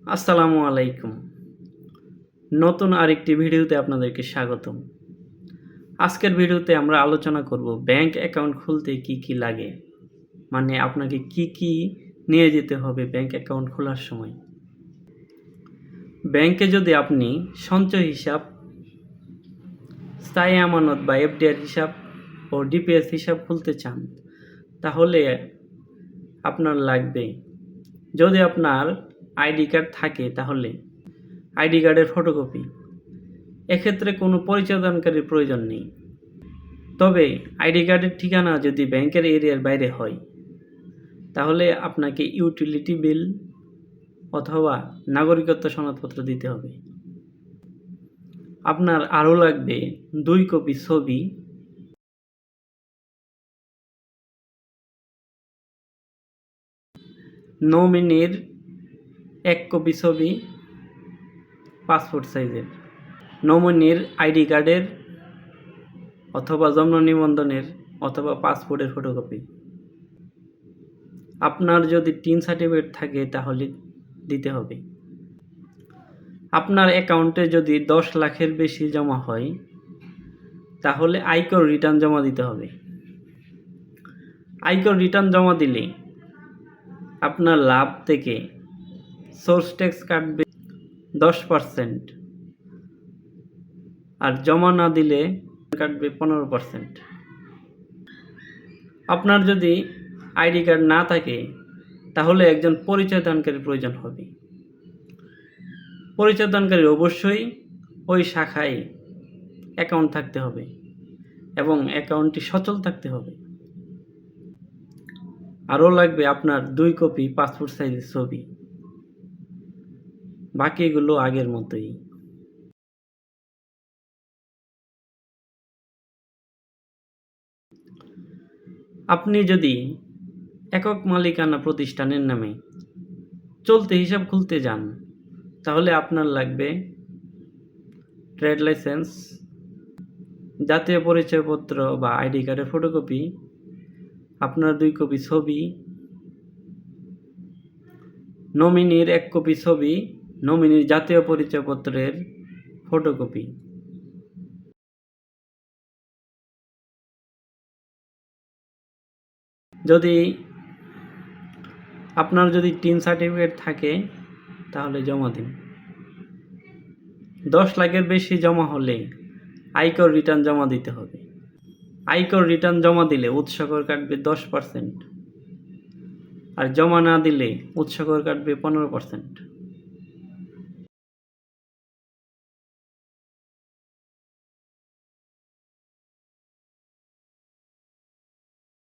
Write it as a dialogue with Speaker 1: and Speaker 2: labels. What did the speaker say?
Speaker 1: আসসালামু আলাইকুম। নতুন আরেকটি ভিডিওতে আপনাদেরকে স্বাগতম। আজকের ভিডিওতে আমরা আলোচনা করব ব্যাংক অ্যাকাউন্ট খুলতে কি লাগে। মানে আপনাকে কি নিয়ে যেতে হবে ব্যাংক অ্যাকাউন্ট খোলার সময়। ব্যাংকে যদি আপনি সঞ্চয় হিসাব, স্থায়ী আমানত বা এফডিআর হিসাব ও ডিপিএস হিসাব খুলতে চান, তাহলে আপনার লাগবে, যদি আপনার আইডি কার্ড থাকে তাহলে আইডি কার্ডের ফটোকপি। এক্ষেত্রে কোনো পরিচয়দানকারীর প্রয়োজন নেই। তবে আইডি কার্ডের ঠিকানা যদি ব্যাংকের এরিয়ার বাইরে হয়, তাহলে আপনাকে ইউটিলিটি বিল অথবা নাগরিকত্ব সনদপত্র দিতে হবে। আপনার আরও লাগবে 2 কপি ছবি, নমিনির 1 কপি ছবি পাসপোর্ট সাইজের, নমিনির আইডি কার্ডের অথবা জন্ম নিবন্ধনের অথবা পাসপোর্টের ফটোকপি। আপনার যদি টিন সার্টিফিকেট থাকে তাহলে দিতে হবে। আপনার অ্যাকাউন্টে যদি 10 লাখের বেশি জমা হয়, তাহলে আয়কর রিটার্ন জমা দিতে হবে। আয়কর রিটার্ন জমা দিলে আপনার লাভ থেকে সোর্স ট্যাক্স কাটবে 10%, আর জমা না দিলে কাটবে 15%। আপনার যদি আইডি কার্ড না থাকে, তাহলে একজন পরিচয়দানকারীর প্রয়োজন হবে। পরিচয়দানকারী অবশ্যই ওই শাখায় অ্যাকাউন্ট থাকতে হবে এবং অ্যাকাউন্টটি সচল থাকতে হবে। আরও লাগবে আপনার 2 কপি পাসপোর্ট সাইজের ছবি। বাকিগুলো আগের মতোই। আপনি যদি একক মালিকানা প্রতিষ্ঠানের নামে চলতি হিসাব খুলতে যান, তাহলে আপনার লাগবে ট্রেড লাইসেন্স, জাতীয় পরিচয়পত্র বা আইডি কার্ডের ফটোকপি, আপনার 2 কপি ছবি, নমিনির 1 কপি ছবি, নমিনির জাতীয় পরিচয়পত্রের ফটোকপি। যদি আপনার টিন সার্টিফিকেট থাকে তাহলে জমা দিন। 10 লাখের বেশি জমা হলে আয়কর রিটার্ন জমা দিতে হবে। আয়কর রিটার্ন জমা দিলে উৎসকর কাটবে 10%, আর জমা না দিলে উৎসকর কাটবে 15%।